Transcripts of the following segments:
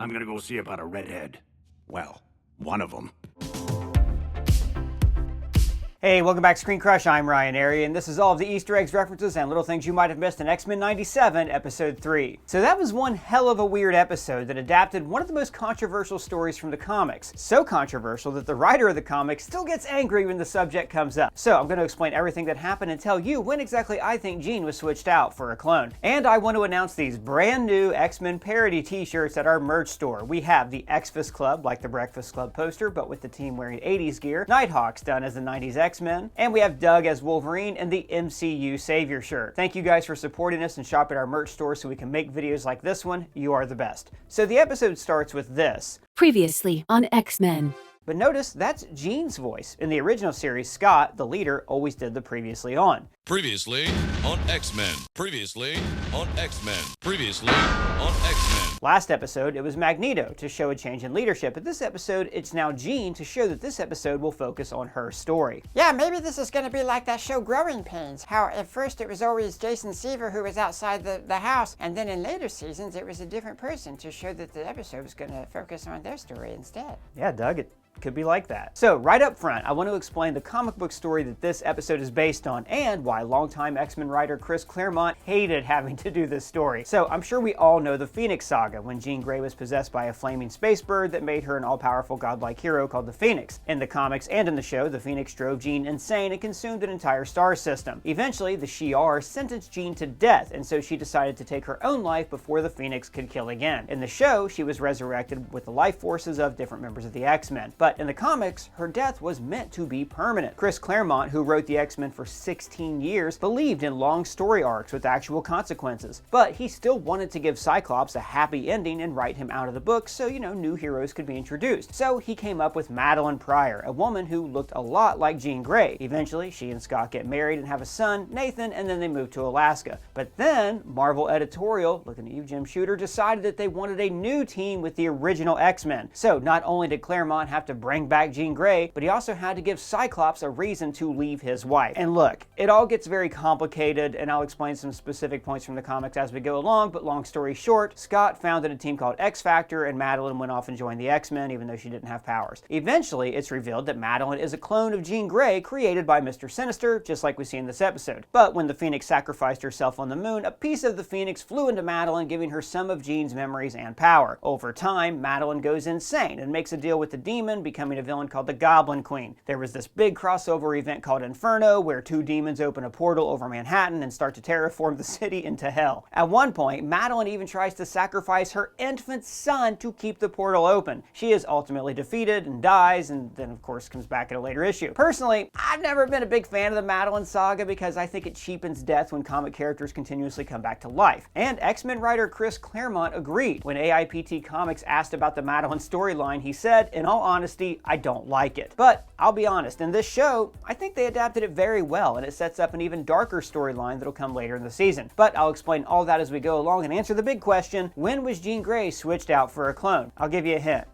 I'm gonna go see about a redhead. Well, one of them. Hey, welcome back to ScreenCrush. I'm Ryan Harriet, and this is all of the Easter eggs, references, and little things you might have missed in X-Men 97, Episode 3. So that was one hell of a weird episode that adapted one of the most controversial stories from the comics. So controversial that the writer of the comic still gets angry when the subject comes up. So I'm going to explain everything that happened and tell you when exactly I think Jean was switched out for a clone. And I want to announce these brand new X-Men parody t-shirts at our merch store. We have the X-Fist Club, like the Breakfast Club poster, but with the team wearing 80s gear. Nighthawks done as the 90s X-Men, and we have Doug as Wolverine in the MCU Savior shirt. Thank you guys for supporting us and shop at our merch store so we can make videos like this one. You are the best. So the episode starts with this. Previously on X-Men. But notice that's Jean's voice. In the original series, Scott, the leader, always did the previously on. Previously on X-Men. Previously on X-Men. Previously on X-Men. Last episode, it was Magneto to show a change in leadership. But this episode, it's now Jean to show that this episode will focus on her story. Yeah, maybe this is going to be like that show Growing Pains. How at first it was always Jason Seaver who was outside the house, and then in later seasons it was a different person to show that the episode was going to focus on their story instead. Yeah, Doug, it could be like that. So right up front, I want to explain the comic book story that this episode is based on and why longtime X-Men writer Chris Claremont hated having to do this story. So I'm sure we all know the Phoenix Saga, when Jean Grey was possessed by a flaming space bird that made her an all-powerful godlike hero called the Phoenix. In the comics and in the show, the Phoenix drove Jean insane and consumed an entire star system. Eventually, the Shi'ar sentenced Jean to death, and so she decided to take her own life before the Phoenix could kill again. In the show, she was resurrected with the life forces of different members of the X-Men. But in the comics, her death was meant to be permanent. Chris Claremont, who wrote the X-Men for 16 years, believed in long story arcs with actual consequences. But he still wanted to give Cyclops a happy ending and write him out of the book so, new heroes could be introduced. So he came up with Madeline Pryor, a woman who looked a lot like Jean Grey. Eventually, she and Scott get married and have a son, Nathan, and then they move to Alaska. But then, Marvel Editorial, looking at you, Jim Shooter, decided that they wanted a new team with the original X-Men. So not only did Claremont have to bring back Jean Grey, but he also had to give Cyclops a reason to leave his wife. And look, it all gets very complicated, and I'll explain some specific points from the comics as we go along, but long story short, Scott founded a team called X-Factor, and Madeline went off and joined the X-Men, even though she didn't have powers. Eventually, it's revealed that Madeline is a clone of Jean Grey created by Mr. Sinister, just like we see in this episode. But when the Phoenix sacrificed herself on the moon, a piece of the Phoenix flew into Madeline, giving her some of Jean's memories and power. Over time, Madeline goes insane and makes a deal with the demon, becoming a villain called the Goblin Queen. There was this big crossover event called Inferno, where two demons open a portal over Manhattan and start to terraform the city into hell. At one point, Madeline even tries to sacrifice her infant son to keep the portal open. She is ultimately defeated and dies, and then of course comes back in a later issue. Personally, I've never been a big fan of the Madeline saga because I think it cheapens death when comic characters continuously come back to life. And X-Men writer Chris Claremont agreed. When AIPT Comics asked about the Madeline storyline, he said, "In all honesty, I don't like it." But I'll be honest, in this show, I think they adapted it very well, and it sets up an even darker storyline that'll come later in the season. But I'll explain all that as we go along and answer the big question, when was Jean Grey switched out for a clone? I'll give you a hint.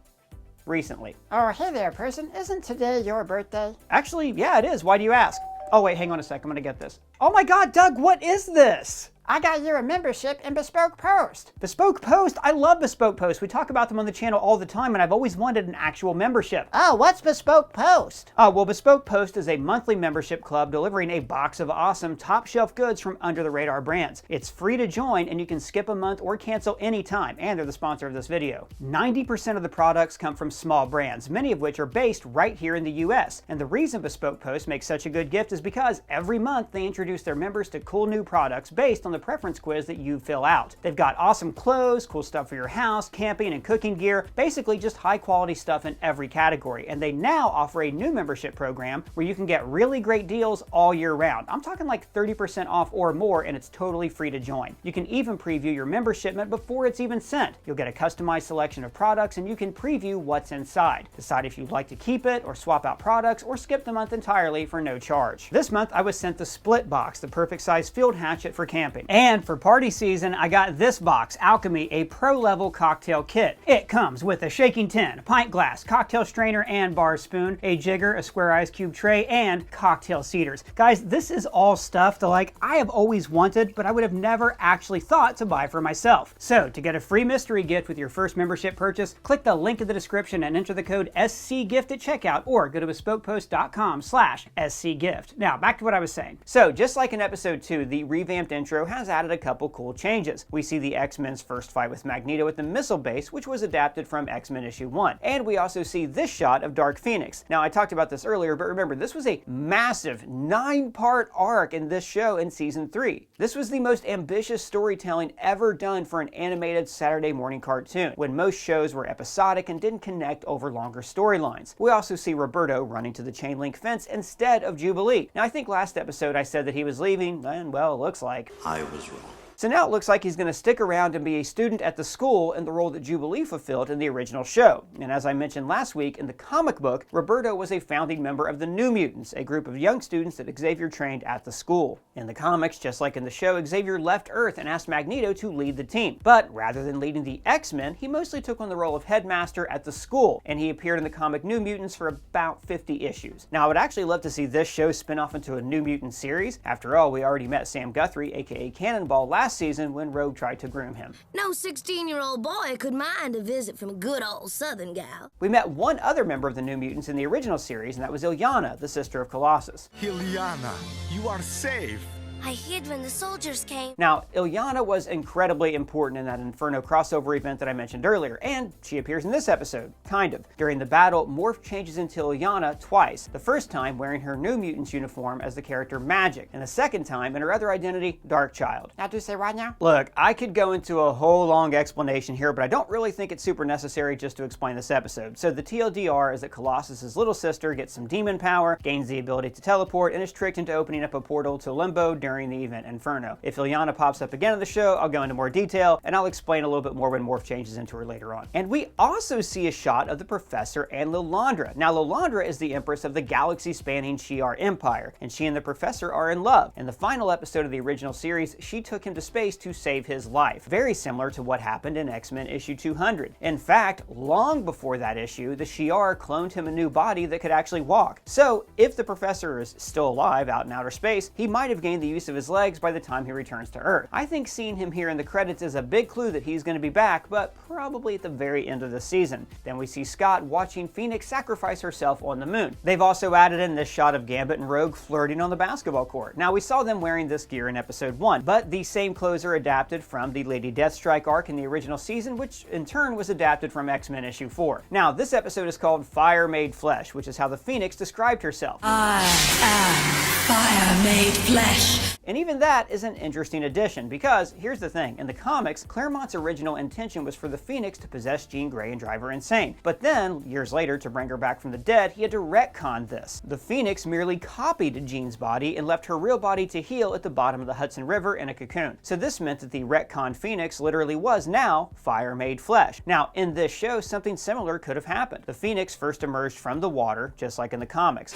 Recently. Oh, hey there, person. Isn't today your birthday? Actually, yeah, it is. Why do you ask? Oh, wait, hang on a sec. I'm gonna get this. Oh my God, Doug, what is this? I got you a membership in Bespoke Post. Bespoke Post? I love Bespoke Post. We talk about them on the channel all the time, and I've always wanted an actual membership. Oh, what's Bespoke Post? Oh, well, Bespoke Post is a monthly membership club delivering a box of awesome top-shelf goods from under-the-radar brands. It's free to join, and you can skip a month or cancel anytime, and they're the sponsor of this video. 90% of the products come from small brands, many of which are based right here in the US. And the reason Bespoke Post makes such a good gift is because every month they introduce their members to cool new products based on the preference quiz that you fill out. They've got awesome clothes, cool stuff for your house, camping and cooking gear, basically just high quality stuff in every category. And they now offer a new membership program where you can get really great deals all year round. I'm talking like 30% off or more, and it's totally free to join. You can even preview your member shipment before it's even sent. You'll get a customized selection of products, and you can preview what's inside. Decide if you'd like to keep it or swap out products or skip the month entirely for no charge. This month I was sent the Split Box, the perfect size field hatchet for camping. champagne. And for party season, I got this box, Alchemy, a pro-level cocktail kit. It comes with a shaking tin, a pint glass, cocktail strainer and bar spoon, a jigger, a square ice cube tray, and cocktail cedars. Guys, this is all stuff that I have always wanted, but I would have never actually thought to buy for myself. So to get a free mystery gift with your first membership purchase, click the link in the description and enter the code SCGIFT at checkout, or go to bespokepost.com/SCGIFT. Now back to what I was saying. So just like in episode 2, the revamped intro has added a couple cool changes. We see the X-Men's first fight with Magneto at the missile base, which was adapted from X-Men issue 1. And we also see this shot of Dark Phoenix. Now I talked about this earlier, but remember, this was a massive 9-part arc in this show in season 3. This was the most ambitious storytelling ever done for an animated Saturday morning cartoon, when most shows were episodic and didn't connect over longer storylines. We also see Roberto running to the chain link fence instead of Jubilee. Now I think last episode I said that he was leaving, and well, it looks like I was wrong. So now it looks like he's going to stick around and be a student at the school in the role that Jubilee fulfilled in the original show. And as I mentioned last week, in the comic book, Roberto was a founding member of the New Mutants, a group of young students that Xavier trained at the school. In the comics, just like in the show, Xavier left Earth and asked Magneto to lead the team. But rather than leading the X-Men, he mostly took on the role of headmaster at the school, and he appeared in the comic New Mutants for about 50 issues. Now I would actually love to see this show spin off into a New Mutant series. After all, we already met Sam Guthrie, aka Cannonball, last season when Rogue tried to groom him. No 16-year-old boy could mind a visit from a good old Southern gal. We met one other member of the New Mutants in the original series, and that was Illyana, the sister of Colossus. Illyana, you are safe. I hid when the soldiers came. Now, Illyana was incredibly important in that Inferno crossover event that I mentioned earlier, and she appears in this episode, kind of. During the battle, Morph changes into Illyana twice, the first time wearing her New Mutants uniform as the character Magic, and the second time in her other identity, Darkchild. Now do say what now? Look, I could go into a whole long explanation here, but I don't really think it's super necessary just to explain this episode. So the TLDR is that Colossus's little sister gets some demon power, gains the ability to teleport, and is tricked into opening up a portal to Limbo during the event Inferno. If Illyana pops up again in the show, I'll go into more detail, and I'll explain a little bit more when Morph changes into her later on. And we also see a shot of the Professor and Lilandra. Now, Lilandra is the Empress of the galaxy-spanning Shi'ar Empire, and she and the Professor are in love. In the final episode of the original series, she took him to space to save his life, very similar to what happened in X-Men issue 200. In fact, long before that issue, the Shi'ar cloned him a new body that could actually walk. So, if the Professor is still alive out in outer space, he might have gained the use of his legs by the time he returns to Earth. I think seeing him here in the credits is a big clue that he's going to be back, but probably at the very end of the season. Then we see Scott watching Phoenix sacrifice herself on the moon. They've also added in this shot of Gambit and Rogue flirting on the basketball court. Now, we saw them wearing this gear in episode 1, but the same clothes are adapted from the Lady Deathstrike arc in the original season, which in turn was adapted from X-Men issue 4. Now, this episode is called Fire Made Flesh, which is how the Phoenix described herself. I am fire made flesh. And even that is an interesting addition, because here's the thing, in the comics, Claremont's original intention was for the Phoenix to possess Jean Grey and drive her insane. But then, years later, to bring her back from the dead, he had to retcon this. The Phoenix merely copied Jean's body and left her real body to heal at the bottom of the Hudson River in a cocoon. So this meant that the retconned Phoenix literally was now fire made flesh. Now, in this show, something similar could have happened. The Phoenix first emerged from the water, just like in the comics.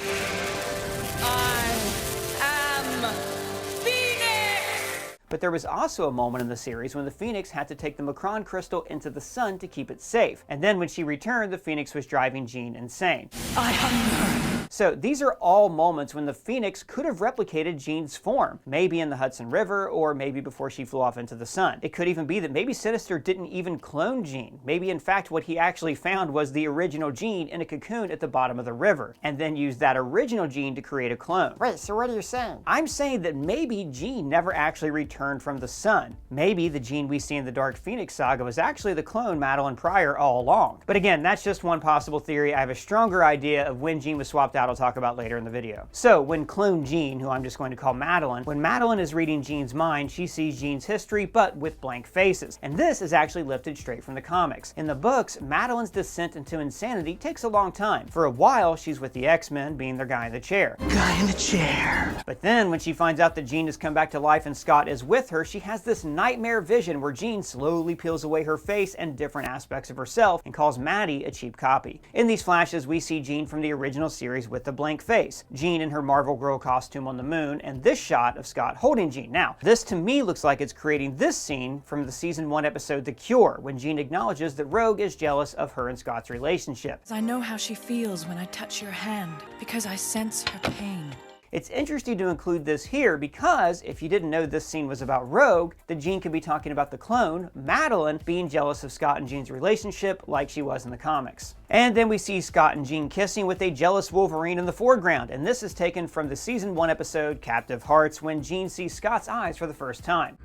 But there was also a moment in the series when the Phoenix had to take the Macron crystal into the sun to keep it safe. And then when she returned, the Phoenix was driving Jean insane. I hunger. So these are all moments when the Phoenix could have replicated Jean's form, maybe in the Hudson River, or maybe before she flew off into the sun. It could even be that maybe Sinister didn't even clone Jean. Maybe in fact what he actually found was the original Jean in a cocoon at the bottom of the river, and then used that original Jean to create a clone. Wait, so what are you saying? I'm saying that maybe Jean never actually returned from the sun. Maybe the Jean we see in the Dark Phoenix saga was actually the clone Madeline Pryor all along. But again, that's just one possible theory. I have a stronger idea of when Jean was swapped out I'll talk about later in the video. So when clone Jean, who I'm just going to call Madeline, when Madeline is reading Jean's mind, she sees Jean's history but with blank faces. And this is actually lifted straight from the comics. In the books, Madeline's descent into insanity takes a long time. For a while, she's with the X-Men, being their guy in the chair. Guy in the chair. But then when she finds out that Jean has come back to life and Scott is with her, she has this nightmare vision where Jean slowly peels away her face and different aspects of herself and calls Maddie a cheap copy. In these flashes, we see Jean from the original series with a blank face, Jean in her Marvel Girl costume on the moon, and this shot of Scott holding Jean. Now, this to me looks like it's creating this scene from the season 1 episode The Cure, when Jean acknowledges that Rogue is jealous of her and Scott's relationship. I know how she feels when I touch your hand, because I sense her pain. It's interesting to include this here because if you didn't know this scene was about Rogue, then Jean could be talking about the clone, Madeline, being jealous of Scott and Jean's relationship like she was in the comics. And then we see Scott and Jean kissing with a jealous Wolverine in the foreground, and this is taken from the season 1 episode Captive Hearts when Jean sees Scott's eyes for the first time.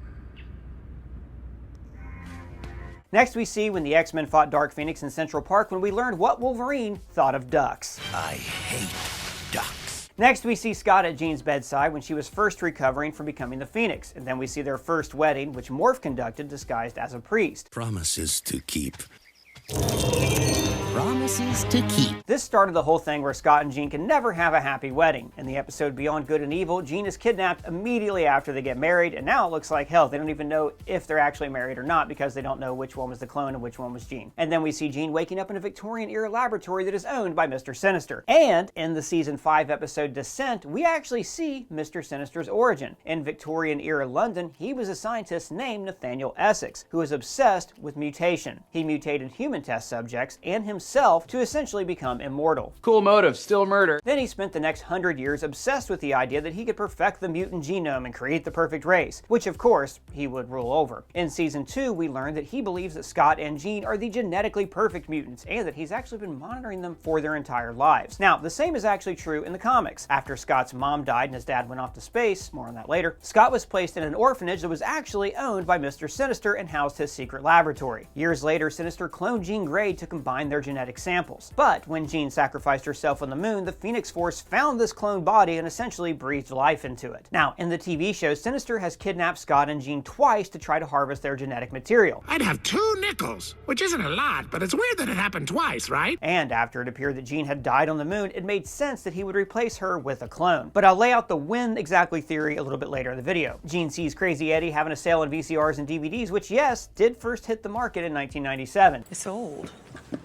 Next we see when the X-Men fought Dark Phoenix in Central Park when we learned what Wolverine thought of ducks. I hate ducks. Next, we see Scott at Jean's bedside when she was first recovering from becoming the Phoenix, and then we see their first wedding, which Morph conducted disguised as a priest. Promises to keep. Promises to keep. This started the whole thing where Scott and Jean can never have a happy wedding. In the episode Beyond Good and Evil, Jean is kidnapped immediately after they get married, and now it looks like hell. They don't even know if they're actually married or not because they don't know which one was the clone and which one was Jean. And then we see Jean waking up in a Victorian-era laboratory that is owned by Mr. Sinister. And in the season 5 episode Descent, we actually see Mr. Sinister's origin. In Victorian-era London, he was a scientist named Nathaniel Essex, who was obsessed with mutation. He mutated human test subjects and himself to essentially become immortal. Cool motive, still murder. Then he spent the next 100 years obsessed with the idea that he could perfect the mutant genome and create the perfect race, which of course he would rule over. In season 2, we learned that he believes that Scott and Jean are the genetically perfect mutants and that he's actually been monitoring them for their entire lives. Now, the same is actually true in the comics. After Scott's mom died and his dad went off to space, more on that later, Scott was placed in an orphanage that was actually owned by Mr. Sinister and housed his secret laboratory. Years later, Sinister cloned Jean Grey to combine their genetic samples. But when Jean sacrificed herself on the moon, the Phoenix Force found this cloned body and essentially breathed life into it. Now, in the TV show, Sinister has kidnapped Scott and Jean twice to try to harvest their genetic material. I'd have 2 nickels, which isn't a lot, but it's weird that it happened twice, right? And after it appeared that Jean had died on the moon, it made sense that he would replace her with a clone. But I'll lay out the when exactly theory a little bit later in the video. Jean sees Crazy Eddie having a sale on VCRs and DVDs, which yes, did first hit the market in 1997. It's old.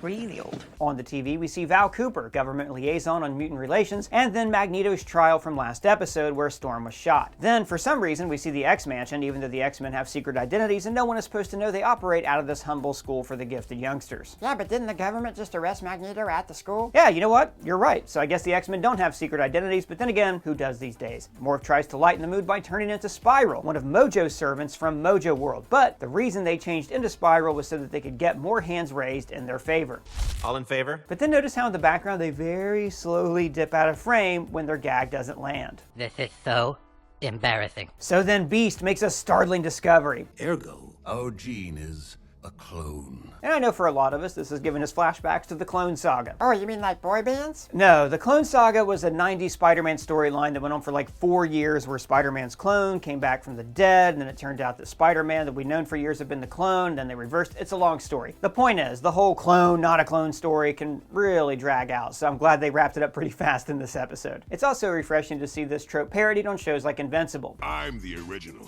Really old. On the TV, we see Val Cooper, government liaison on mutant relations, and then Magneto's trial from last episode where Storm was shot. Then, for some reason, we see the X-Mansion, even though the X-Men have secret identities and no one is supposed to know they operate out of this humble school for the gifted youngsters. Yeah, but didn't the government just arrest Magneto at the school? Yeah, you know what? You're right. So I guess the X-Men don't have secret identities, but then again, who does these days? Morph tries to lighten the mood by turning into Spiral, one of Mojo's servants from Mojo World. But the reason they changed into Spiral was so that they could get more hands raised in their favor. All in favor? But then notice how in the background they very slowly dip out of frame when their gag doesn't land. This is so embarrassing. So then Beast makes a startling discovery. Ergo, our Jean is a clone. And I know for a lot of us, this is giving us flashbacks to the Clone Saga. Oh, you mean like boy bands? No, the Clone Saga was a 90s Spider-Man storyline that went on for like 4 years where Spider-Man's clone came back from the dead, and then it turned out that Spider-Man that we've known for years had been the clone, then they reversed. It's a long story. The point is, the whole clone, not a clone story can really drag out, so I'm glad they wrapped it up pretty fast in this episode. It's also refreshing to see this trope parodied on shows like Invincible. I'm the original.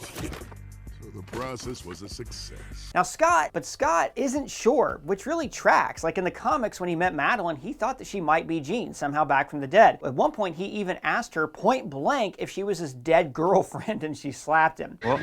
The process was a success. Now Scott isn't sure, which really tracks. Like in the comics when he met Madeline, he thought that she might be Jean, somehow back from the dead. At one point he even asked her point blank if she was his dead girlfriend and she slapped him. Well,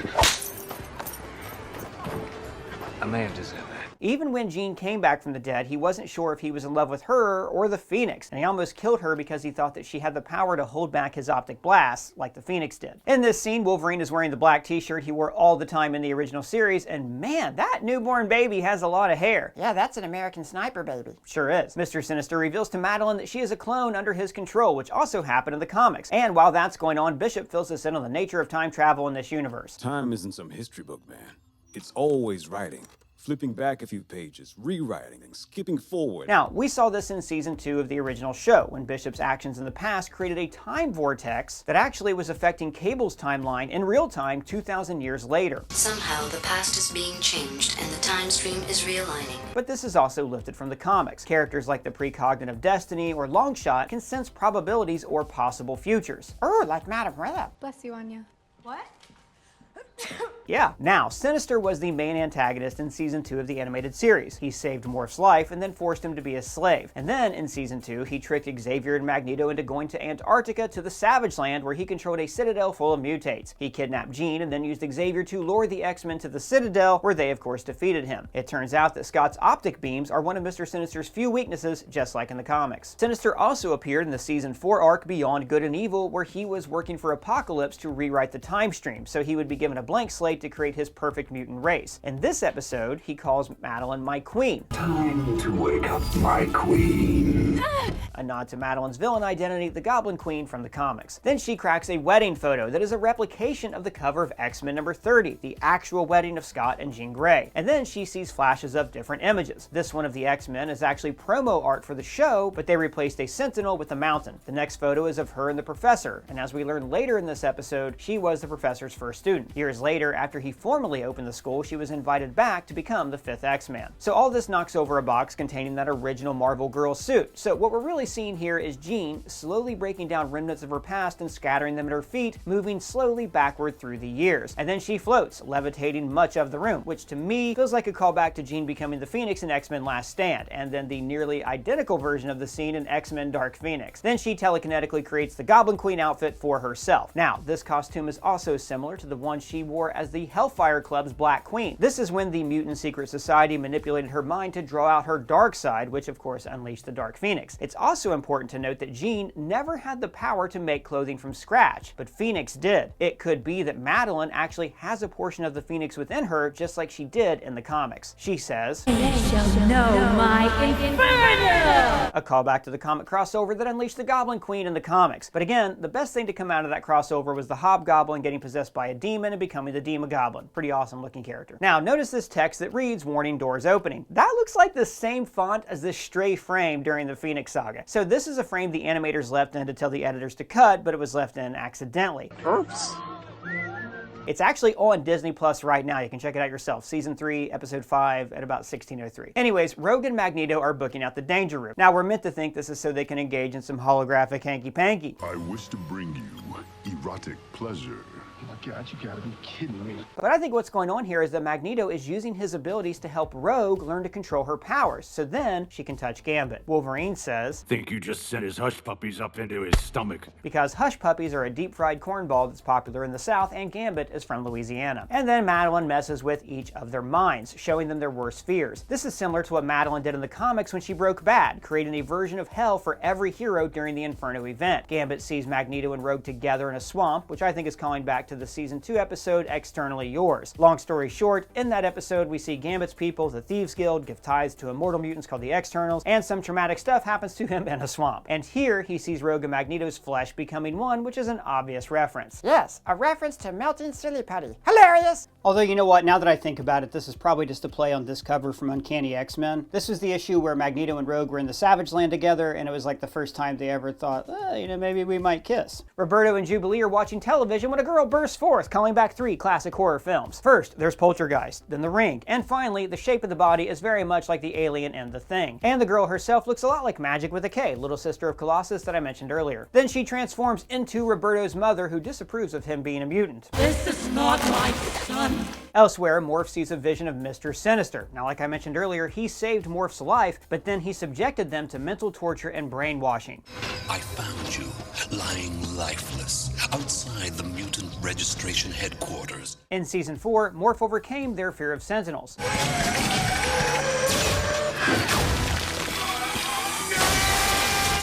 I may have just said that. Even when Jean came back from the dead, he wasn't sure if he was in love with her or the Phoenix, and he almost killed her because he thought that she had the power to hold back his optic blasts, like the Phoenix did. In this scene, Wolverine is wearing the black t-shirt he wore all the time in the original series, and man, that newborn baby has a lot of hair. Yeah, that's an American Sniper baby. Sure is. Mr. Sinister reveals to Madeline that she is a clone under his control, which also happened in the comics. And while that's going on, Bishop fills us in on the nature of time travel in this universe. Time isn't some history book, man. It's always writing. Flipping back a few pages, rewriting, and skipping forward. Now, we saw this in season 2 of the original show, when Bishop's actions in the past created a time vortex that actually was affecting Cable's timeline in real time 2,000 years later. Somehow, the past is being changed, and the time stream is realigning. But this is also lifted from the comics. Characters like the Precognitive Destiny or Longshot can sense probabilities or possible futures. Oh, like Madame Web. Bless you, Anya. What? Yeah. Now, Sinister was the main antagonist in Season 2 of the animated series. He saved Morph's life and then forced him to be a slave. And then, in Season 2, he tricked Xavier and Magneto into going to Antarctica to the Savage Land where he controlled a citadel full of mutates. He kidnapped Jean and then used Xavier to lure the X-Men to the citadel, where they of course defeated him. It turns out that Scott's optic beams are one of Mr. Sinister's few weaknesses, just like in the comics. Sinister also appeared in the Season 4 arc Beyond Good and Evil, where he was working for Apocalypse to rewrite the time stream, so he would be given a blank slate to create his perfect mutant race. In this episode, he calls Madeline my queen. Time to wake up, my queen. A nod to Madeline's villain identity, the Goblin Queen from the comics. Then she cracks a wedding photo that is a replication of the cover of X-Men number 30, the actual wedding of Scott and Jean Grey. And then she sees flashes of different images. This one of the X-Men is actually promo art for the show, but they replaced a Sentinel with a mountain. The next photo is of her and the Professor, and as we learn later in this episode, she was the Professor's first student. Years later, after he formally opened the school, she was invited back to become the 5th X-Man. So all this knocks over a box containing that original Marvel Girl suit. So what we're really seeing here is Jean slowly breaking down remnants of her past and scattering them at her feet, moving slowly backward through the years. And then she floats, levitating much of the room, which to me feels like a callback to Jean becoming the Phoenix in X-Men Last Stand, and then the nearly identical version of the scene in X-Men Dark Phoenix. Then she telekinetically creates the Goblin Queen outfit for herself. Now, this costume is also similar to the one she wore as the Hellfire Club's Black Queen. This is when the Mutant Secret Society manipulated her mind to draw out her dark side, which of course unleashed the Dark Phoenix. It's also important to note that Jean never had the power to make clothing from scratch, but Phoenix did. It could be that Madeline actually has a portion of the Phoenix within her, just like she did in the comics. She says, "You shall know my inferno!" A callback to the comic crossover that unleashed the Goblin Queen in the comics. But again, the best thing to come out of that crossover was the Hobgoblin getting possessed by a demon and becoming the Demogoblin. Pretty awesome looking character. Now, notice this text that reads, "Warning, doors opening." That looks like the same font as this stray frame during the Phoenix Saga. So this is a frame the animators left in to tell the editors to cut, but it was left in accidentally. Oops. It's actually on Disney Plus right now. You can check it out yourself. Season 3, Episode 5 at about 16:03. Anyways, Rogue and Magneto are booking out the Danger Room. Now, we're meant to think this is so they can engage in some holographic hanky-panky. I wish to bring you erotic pleasure. Oh my God, you gotta be kidding me. But I think what's going on here is that Magneto is using his abilities to help Rogue learn to control her powers, so then she can touch Gambit. Wolverine says, "Think you just sent his hush puppies up into his stomach." Because hush puppies are a deep-fried cornball that's popular in the South, and Gambit is from Louisiana. And then Madeline messes with each of their minds, showing them their worst fears. This is similar to what Madeline did in the comics when she broke bad, creating a version of hell for every hero during the Inferno event. Gambit sees Magneto and Rogue together in a swamp, which I think is calling back to the Season 2 episode, Externally Yours. Long story short, in that episode, we see Gambit's people, the Thieves Guild, give tithes to immortal mutants called the Externals, and some traumatic stuff happens to him in a swamp. And here, he sees Rogue and Magneto's flesh becoming one, which is an obvious reference. Yes, a reference to Melting Silly Putty. Hilarious! Although, you know what, now that I think about it, this is probably just a play on this cover from Uncanny X-Men. This was the issue where Magneto and Rogue were in the Savage Land together, and it was like the first time they ever thought, maybe we might kiss. Roberto and Jubilee are watching television when a girl bursts forth, calling back 3 classic horror films. First, there's Poltergeist, then The Ring, and finally, the shape of the body is very much like the alien in The Thing. And the girl herself looks a lot like Magic with a K, little sister of Colossus that I mentioned earlier. Then she transforms into Roberto's mother, who disapproves of him being a mutant. This is not my son. Elsewhere, Morph sees a vision of Mr. Sinister. Now, like I mentioned earlier, he saved Morph's life, but then he subjected them to mental torture and brainwashing. I found you lying lifeless outside the mutant registration headquarters. In Season 4, Morph overcame their fear of Sentinels.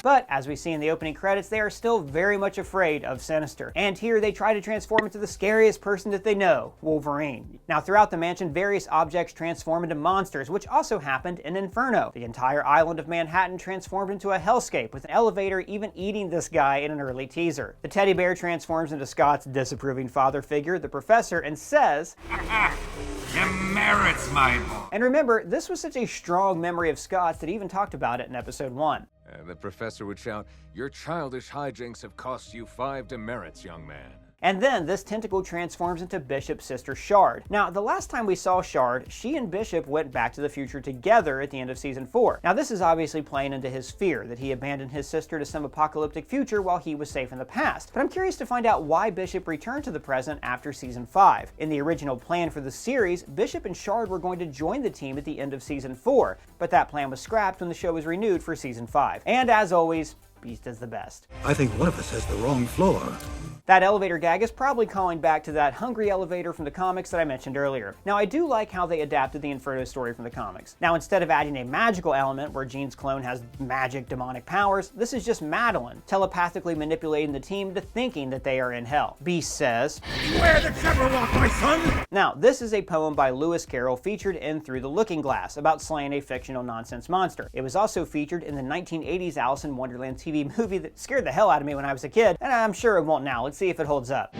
But, as we see in the opening credits, they are still very much afraid of Sinister. And here they try to transform into the scariest person that they know, Wolverine. Now, throughout the mansion, various objects transform into monsters, which also happened in Inferno. The entire island of Manhattan transformed into a hellscape, with an elevator even eating this guy in an early teaser. The teddy bear transforms into Scott's disapproving father figure, the Professor, and says, "Your merits, my boy." And remember, this was such a strong memory of Scott's that he even talked about it in Episode 1. The Professor would shout, "Your childish hijinks have cost you 5 demerits, young man." And then this tentacle transforms into Bishop's sister Shard. Now, the last time we saw Shard, she and Bishop went back to the future together at the end of season 4. Now, this is obviously playing into his fear that he abandoned his sister to some apocalyptic future while he was safe in the past. But I'm curious to find out why Bishop returned to the present after season 5. In the original plan for the series, Bishop and Shard were going to join the team at the end of season 4, but that plan was scrapped when the show was renewed for season 5. And as always, Beast is the best. I think one of us has the wrong floor. That elevator gag is probably calling back to that hungry elevator from the comics that I mentioned earlier. Now, I do like how they adapted the Inferno story from the comics. Now, instead of adding a magical element where Jean's clone has magic demonic powers, this is just Madeline telepathically manipulating the team into thinking that they are in hell. Beast says, "Beware the Jabberwock, my son!" Now, this is a poem by Lewis Carroll featured in Through the Looking Glass about slaying a fictional nonsense monster. It was also featured in the 1980s Alice in Wonderland TV movie that scared the hell out of me when I was a kid, and I'm sure it won't now. Let's see if it holds up.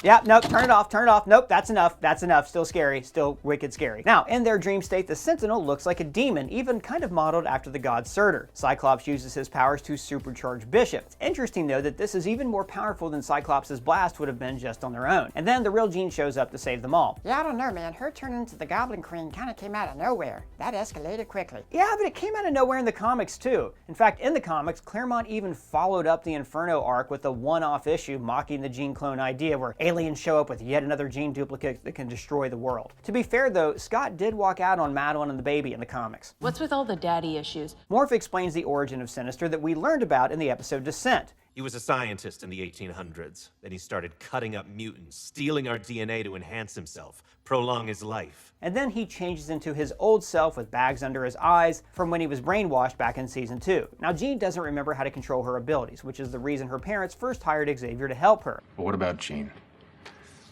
Yeah, nope, turn it off, turn it off. Nope, that's enough, still scary, still wicked scary. Now, in their dream state, the Sentinel looks like a demon, even kind of modeled after the god Surtur. Cyclops uses his powers to supercharge Bishop. It's interesting, though, that this is even more powerful than Cyclops' blast would have been just on their own. And then the real Jean shows up to save them all. Yeah, I don't know, man. Her turn into the Goblin Queen kind of came out of nowhere. That escalated quickly. Yeah, but it came out of nowhere in the comics, too. In fact, in the comics, Claremont even followed up the Inferno arc with a one-off issue mocking the Jean clone idea where aliens show up with yet another Jean duplicate that can destroy the world. To be fair, though, Scott did walk out on Madeline and the baby in the comics. What's with all the daddy issues? Morph explains the origin of Sinister that we learned about in the episode Descent. He was a scientist in the 1800s. Then he started cutting up mutants, stealing our DNA to enhance himself, prolong his life. And then he changes into his old self with bags under his eyes from when he was brainwashed back in season 2. Now, Jean doesn't remember how to control her abilities, which is the reason her parents first hired Xavier to help her. But what about Jean?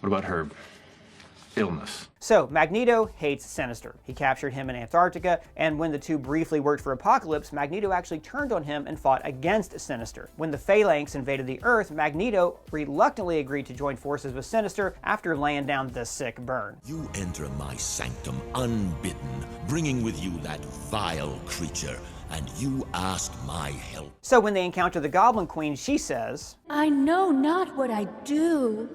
What about her illness? So, Magneto hates Sinister. He captured him in Antarctica, and when the two briefly worked for Apocalypse, Magneto actually turned on him and fought against Sinister. When the Phalanx invaded the Earth, Magneto reluctantly agreed to join forces with Sinister after laying down the sick burn. You enter my sanctum unbidden, bringing with you that vile creature, and you ask my help. So when they encounter the Goblin Queen, she says, I know not what I do.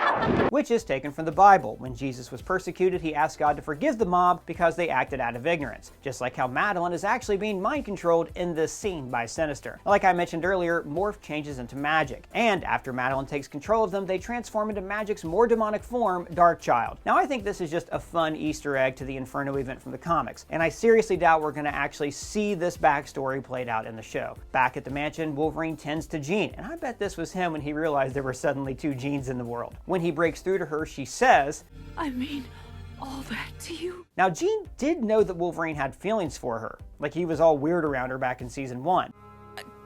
Which is taken from the Bible. When Jesus was persecuted, he asked God to forgive the mob because they acted out of ignorance. Just like how Madeline is actually being mind-controlled in this scene by Sinister. Like I mentioned earlier, Morph changes into magic. And after Madeline takes control of them, they transform into magic's more demonic form, Darkchild. Now I think this is just a fun Easter egg to the Inferno event from the comics. And I seriously doubt we're going to actually see this backstory played out in the show. Back at the mansion, Wolverine tends to Jean, and I bet this was him when he realized there were suddenly two Jeans in the world. When he breaks through to her, she says, I mean all that to you? Now, Jean did know that Wolverine had feelings for her, like he was all weird around her back in season 1.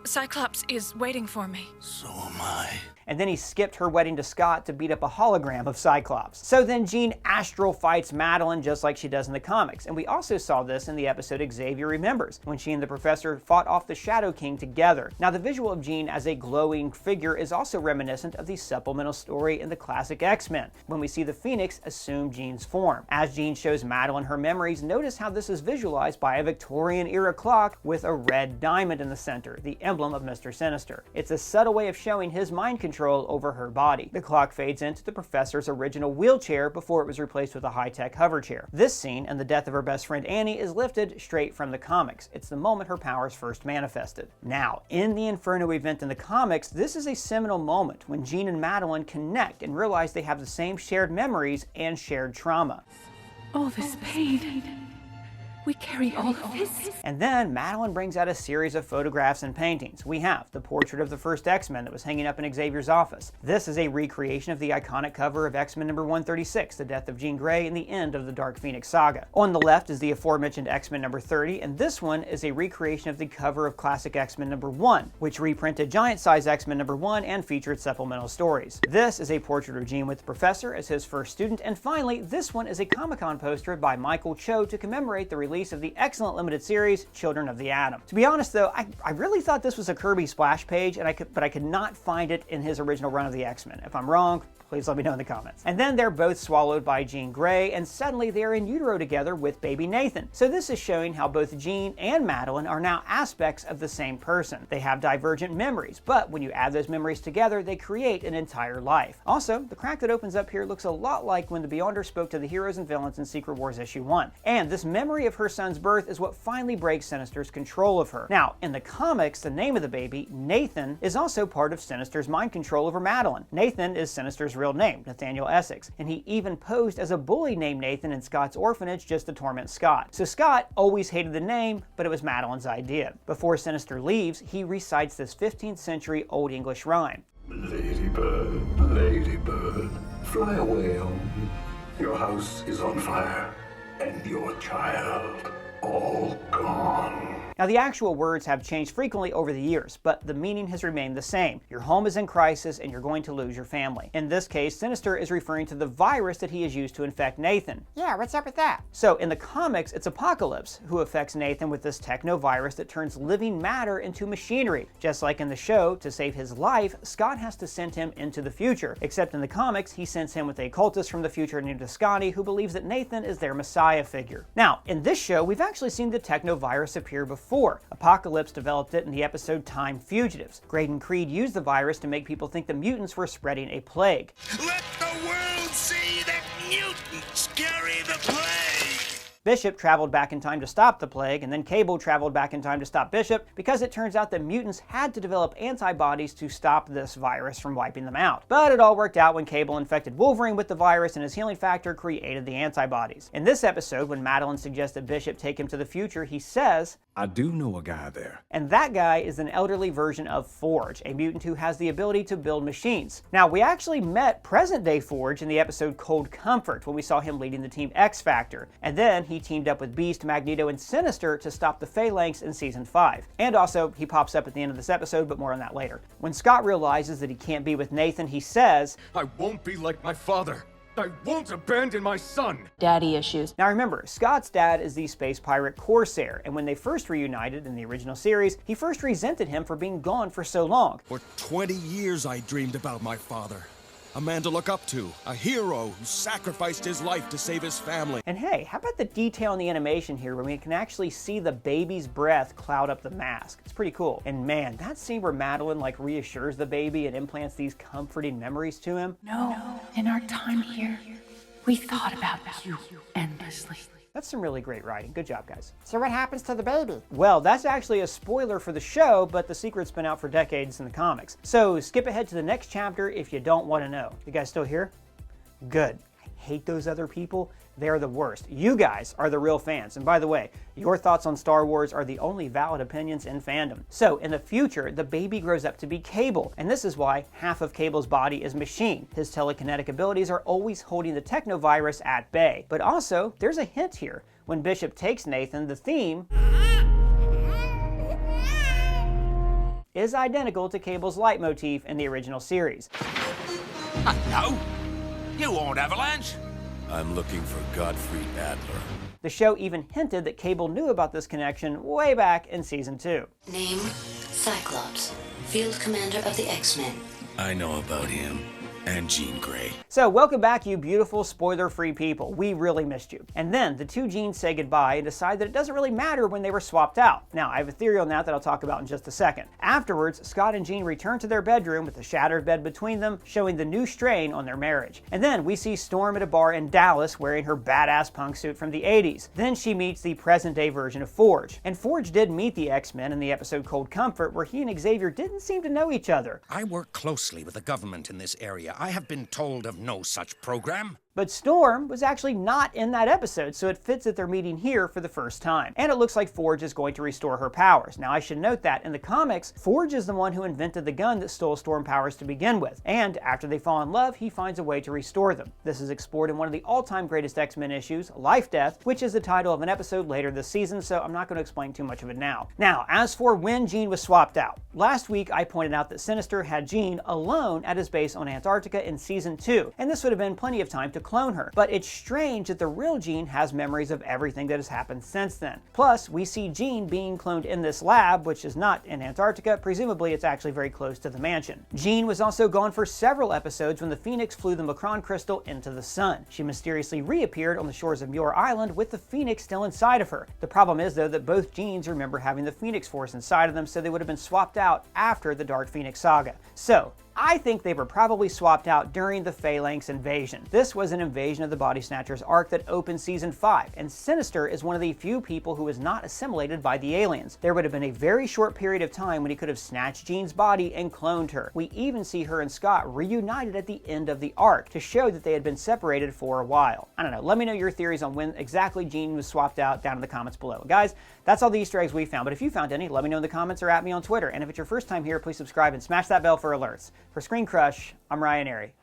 Cyclops is waiting for me. So am I. And then he skipped her wedding to Scott to beat up a hologram of Cyclops. So then Jean astral fights Madeline just like she does in the comics. And we also saw this in the episode Xavier Remembers, when she and the Professor fought off the Shadow King together. Now the visual of Jean as a glowing figure is also reminiscent of the supplemental story in the classic X-Men, when we see the Phoenix assume Jean's form. As Jean shows Madeline her memories, notice how this is visualized by a Victorian-era clock with a red diamond in the center, the emblem of Mr. Sinister. It's a subtle way of showing his mind control over her body. The clock fades into the Professor's original wheelchair before it was replaced with a high-tech hover chair. This scene and the death of her best friend Annie is lifted straight from the comics. It's the moment her powers first manifested. Now, in the Inferno event in the comics, this is a seminal moment when Jean and Madeline connect and realize they have the same shared memories and shared trauma. All this pain. We carry all of this. And then Madeline brings out a series of photographs and paintings. We have the portrait of the first X-Men that was hanging up in Xavier's office. This is a recreation of the iconic cover of X-Men number 136, the death of Jean Grey and the end of the Dark Phoenix saga. On the left is the aforementioned X-Men number 30, and this one is a recreation of the cover of classic X-Men number 1, which reprinted giant-size X-Men number 1 and featured supplemental stories. This is a portrait of Jean with the Professor as his first student, and finally, this one is a Comic-Con poster by Michael Cho to commemorate the release of the excellent limited series Children of the Atom. To be honest though, I really thought this was a Kirby splash page, but I could not find it in his original run of the X-Men. If I'm wrong, Please let me know in the comments. And then they're both swallowed by Jean Grey, and suddenly they're in utero together with baby Nathan. So this is showing how both Jean and Madeline are now aspects of the same person. They have divergent memories, but when you add those memories together, they create an entire life. Also, the crack that opens up here looks a lot like when the Beyonder spoke to the heroes and villains in Secret Wars issue 1. And this memory of her son's birth is what finally breaks Sinister's control of her. Now, in the comics, the name of the baby, Nathan, is also part of Sinister's mind control over Madeline. Nathan is Sinister's real name, Nathaniel Essex, and he even posed as a bully named Nathan in Scott's orphanage just to torment Scott. So Scott always hated the name, but it was Madeline's idea. Before Sinister leaves, he recites this 15th century Old English rhyme. Ladybird, fly away home. Your house is on fire, and your child all gone. Now, the actual words have changed frequently over the years, but the meaning has remained the same. Your home is in crisis and you're going to lose your family. In this case, Sinister is referring to the virus that he has used to infect Nathan. Yeah, what's up with that? So in the comics, it's Apocalypse who affects Nathan with this techno-virus that turns living matter into machinery. Just like in the show, to save his life, Scott has to send him into the future. Except in the comics, he sends him with a cultist from the future named Ascani who believes that Nathan is their messiah figure. Now, in this show, we've actually seen the techno-virus appear before. Apocalypse developed it in the episode Time Fugitives. Graydon Creed used the virus to make people think the mutants were spreading a plague. Let the world see that mutants carry the plague! Bishop traveled back in time to stop the plague, and then Cable traveled back in time to stop Bishop, because it turns out that mutants had to develop antibodies to stop this virus from wiping them out. But it all worked out when Cable infected Wolverine with the virus, and his healing factor created the antibodies. In this episode, when Madeline suggests that Bishop take him to the future, he says, I do know a guy there. And that guy is an elderly version of Forge, a mutant who has the ability to build machines. Now, we actually met present-day Forge in the episode Cold Comfort, when we saw him leading the Team X Factor. And then he teamed up with Beast, Magneto, and Sinister to stop the Phalanx in Season 5. And also, he pops up at the end of this episode, but more on that later. When Scott realizes that he can't be with Nathan, he says, I won't be like my father. I won't abandon my son. Daddy issues. Now remember, Scott's dad is the space pirate Corsair, and when they first reunited in the original series, he first resented him for being gone for so long. For 20 years I dreamed about my father. A man to look up to, a hero who sacrificed his life to save his family. And hey, how about the detail in the animation here where we can actually see the baby's breath cloud up the mask? It's pretty cool. And man, that scene where Madeline reassures the baby and implants these comforting memories to him. No, in our time here, we thought about you endlessly. That's some really great writing. Good job, guys. So what happens to the baby? Well, that's actually a spoiler for the show, but the secret's been out for decades in the comics. So skip ahead to the next chapter if you don't want to know. You guys still here? Good. I hate those other people. They're the worst. You guys are the real fans. And by the way, your thoughts on Star Wars are the only valid opinions in fandom. So in the future, the baby grows up to be Cable. And this is why half of Cable's body is machine. His telekinetic abilities are always holding the technovirus at bay. But also, there's a hint here. When Bishop takes Nathan, the theme is identical to Cable's leitmotif in the original series. No, you won't, Avalanche. I'm looking for Godfrey Adler. The show even hinted that Cable knew about this connection way back in Season 2. Name, Cyclops, Field Commander of the X-Men. I know about him. And Jean Grey. So welcome back, you beautiful spoiler-free people. We really missed you. And then the two Jeans say goodbye and decide that it doesn't really matter when they were swapped out. Now, I have a theory on that I'll talk about in just a second. Afterwards, Scott and Jean return to their bedroom with a shattered bed between them, showing the new strain on their marriage. And then we see Storm at a bar in Dallas wearing her badass punk suit from the 80s. Then she meets the present-day version of Forge. And Forge did meet the X-Men in the episode Cold Comfort, where he and Xavier didn't seem to know each other. I work closely with the government in this area. I have been told of no such program. But Storm was actually not in that episode, so it fits that they're meeting here for the first time. And it looks like Forge is going to restore her powers. Now, I should note that in the comics, Forge is the one who invented the gun that stole Storm powers to begin with. And after they fall in love, he finds a way to restore them. This is explored in one of the all-time greatest X-Men issues, Life Death, which is the title of an episode later this season, so I'm not going to explain too much of it now. Now, as for when Jean was swapped out. Last week, I pointed out that Sinister had Jean alone at his base on Antarctica in Season 2, and this would have been plenty of time to clone her. But it's strange that the real Jean has memories of everything that has happened since then. Plus, we see Jean being cloned in this lab, which is not in Antarctica. Presumably, it's actually very close to the mansion. Jean was also gone for several episodes when the Phoenix flew the Macron crystal into the sun. She mysteriously reappeared on the shores of Muir Island with the Phoenix still inside of her. The problem is, though, that both Jeans remember having the Phoenix Force inside of them, so they would have been swapped out after the Dark Phoenix saga. So, I think they were probably swapped out during the Phalanx invasion. This was an Invasion of the Body Snatchers arc that opened season 5, and Sinister is one of the few people who was not assimilated by the aliens. There would have been a very short period of time when he could have snatched Jean's body and cloned her. We even see her and Scott reunited at the end of the arc to show that they had been separated for a while. I don't know, let me know your theories on when exactly Jean was swapped out down in the comments below. Guys, that's all the Easter eggs we found, but if you found any, let me know in the comments or at me on Twitter. And if it's your first time here, please subscribe and smash that bell for alerts. For ScreenCrush, I'm Ryan Airy.